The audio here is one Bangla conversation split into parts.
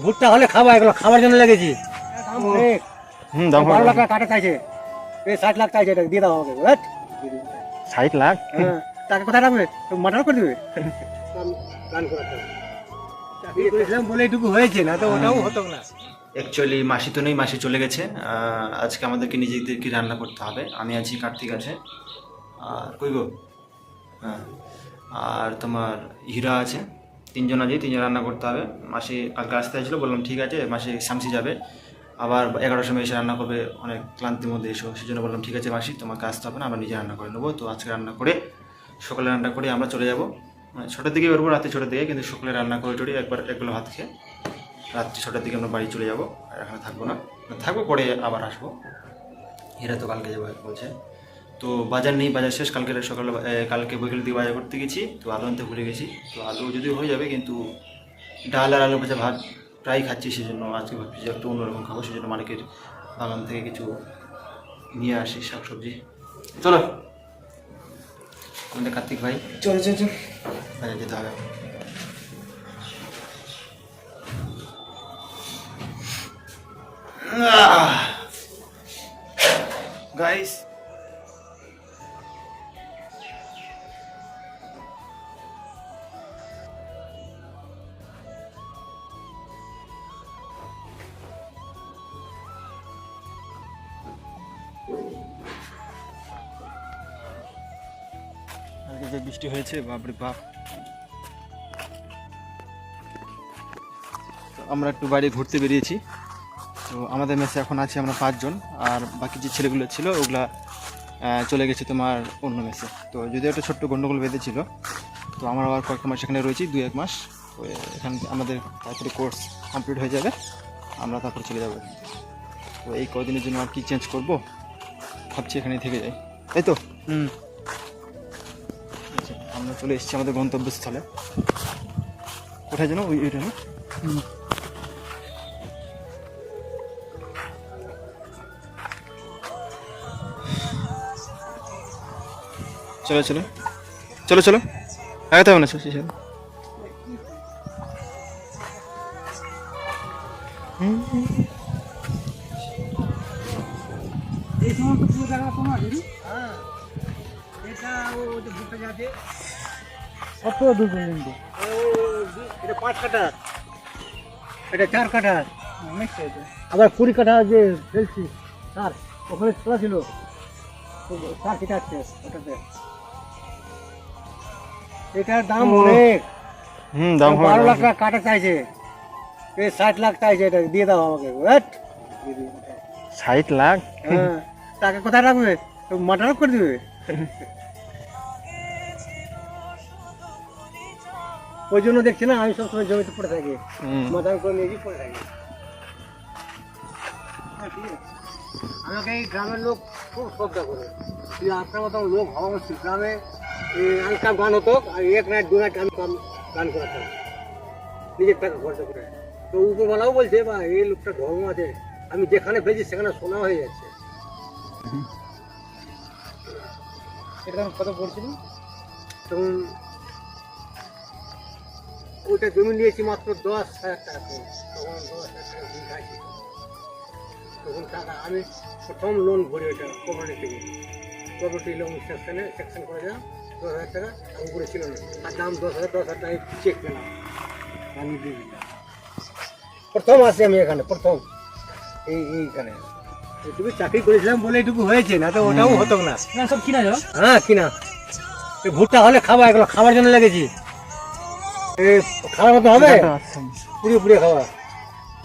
ভুট্টা হলে খাবো, এগুলো খাবার জন্য লেগেছি। দাম 12 লাখ টাকা কাটা চাইছে, 60 লাখ চাইছে, এটা দিয়ে দাও আমাকে। 60 লাখ? হ্যাঁ, টাকা কোথায় রাখবে? মার্ডার করে দেবে। গান করাতে চাকরি করেছিলাম বলে এটুকু হয়েছে, না তো ওটাও হতো না। অ্যাকচুয়ালি মাসি তো নেই, মাসি চলে গেছে। আজকে আমাদেরকে নিজেদেরকে রান্না করতে হবে। আমি আছি, কার্তিক আছে, আর কই গো, হ্যাঁ, আর তোমার হীরা আছে। তিনজন আছি, তিনজন রান্না করতে হবে। মাসি কালকে আসতে চাইছিলো, বললাম ঠিক আছে। মাসি শামসি যাবে, আবার 11টার সময় এসে রান্না করবে, অনেক ক্লান্তির মধ্যে এসো। সেই জন্য বললাম ঠিক আছে মাসি, তোমাকে আসতে হবে না, আমরা নিজে রান্না করে নেবো। তো আজকে রান্না করে, সকালে রান্না করে আমরা চলে যাবো। 6টার দিকে বেরোবো, রাতে 6টার দিকে, কিন্তু সকালে রান্না করে টরে একবার একগুলো ভাত খেয়ে রাত্রি 6টার দিকে আমরা বাড়ি চলে যাবো। আর এখানে থাকবো না, থাকবো, পরে আবার আসবো। এরা তো কালকে যাবো বলছে। তো বাজার নেই, বাজার শেষ। কালকে বিকেলের দিকে বাজার করতে গেছি, তো আলু আনতে ভুলে গেছি। তো আলু যদিও হয়ে যাবে, কিন্তু ডাল আর আলু ভাজা ভাত প্রায় খাচ্ছি, সেই জন্য আজকে ভাবছি যে একটু অন্যরকম খাবো। সেই জন্য মার্কেট বাগান থেকে কিছু নিয়ে আসি, শাকসবজি। চলো আমাদের কার্তিক ভাই, চলো চল চল, বাজার যেতে হবে। গাইস, আজকে যে বৃষ্টি হয়েছে, বাপরে বাপ। আমরা একটু বাইরে ঘুরতে বেরিয়েছি। তো আমাদের মেসে এখন আছি আমরা 5 জন, আর বাকি যে ছেলেগুলো ছিল ওগুলা চলে গেছে তোমার অন্য মেসে। তো যদিও একটা ছোট্ট গন্ডগোল বেঁধেছিল, তো আমরা আবার কয়েকটা মাস এখানে রয়েছি, 2-1 মাস। তো এখান আমাদের তারপরে কোর্স কমপ্লিট হয়ে যাবে, আমরা তারপরে চলে যাবো। তো এই কদিনের জন্য আর কি চেঞ্জ করব, ভাবছি এখানেই থেকে যাই, তাই তো। আচ্ছা, আমরা চলে এসেছি আমাদের গন্তব্যস্থলে। কোথায় যেন ওইটা না, চলো চলো চলো চলো, আগে তো মনে আছে সেই এই সমস্ত পুরো জায়গা তোমার? হ্যাঁ, এটা ও যে ভুট্টা যাচ্ছে কত দূর পর্যন্ত? এটা 5 কাঠা, এটা 4 কাঠা, আবার 20 কাঠা যে ফেলছি তার ওখানে ছোড়া ছিল, তার কেটে আছে ওটাতে। এটার দাম অনেক, দাম 12 লাখ টাকা কাটা চাইছে, 60 লাখ চাইছে, এটা দিয়ে দাও আমাকে। 60 লাখ? হ্যাঁ, টাকা কোথায় রাখবে? মার্ডার করে দেবে। ওই জন্য দেখছি না, আমি সবসময় জমিতে পড়ে থাকি, মাথার করে নিয়ে পড়ে থাকি। আমাকে এই গ্রামের লোক খুব শ্রদ্ধা করে, আপনার মতো লোক হওয়া উচিত। গ্রামে আনকাম গান হতো, আর 1 নাইট 2 নাইট আমি গান করাতাম নিজের টাকা খরচা করে। তো উপরওয়ালাও বলছে বা এই লোকটা ধর্ম আছে, আমি যেখানে ফেলছি সেখানে সোনা হয়ে যাচ্ছে। এটা কত পড়ছিল তখন? ওইটা জমি নিয়েছি মাত্র 10,000 টাকা, তখন 10,000 টাকা জমি খাইছি। তখন টাকা আমি প্রথম লোন ভরি ওইটা কোম্পানি থেকে, প্রপার্টি লোন সেকশন করে দিলাম 10,000 টাকা, আমি করে ছিল না, আর দাম 10,000 টাকা চেক পেলাম, আমি দিয়ে দিলাম। প্রথম আসি আমি এখানে, প্রথম এইখানে। তুমি চাকরি করেছিলাম বলে এটুকু হয়েছে, না তো ওটাও হতো না। সব কিনা যাও? হ্যাঁ কিনা। এই ভুট্টা হলে খাবো, এগুলো খাবার জন্য লেগেছি। খাওয়ার মতো হবে, পুড়িয়ে পুড়িয়ে খাওয়া।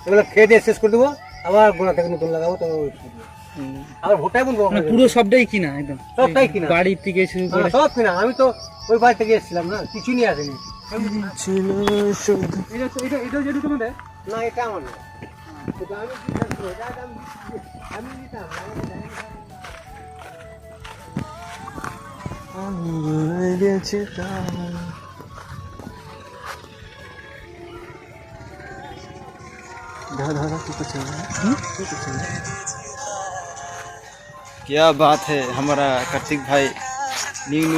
এগুলো খেয়ে দিয়ে শেষ করে দেবো, আবার গোড়া থেকে নতুন লাগাবো। তো আবার ভুট্টাই বলবো, পুরো সবটাই কিনা, একদম সবটাই কিনা, বাড়ি থেকে শুরু করে সব কিনা। আমি তো ওই বাড়ি থেকে এসেছিলাম না, কিছু নিয়ে আসেনি। এটা যেটা তোমাদের না, এটা আমার না। আমি নিতাম क्या बात है, हमारा कार्तिक भाई न्यू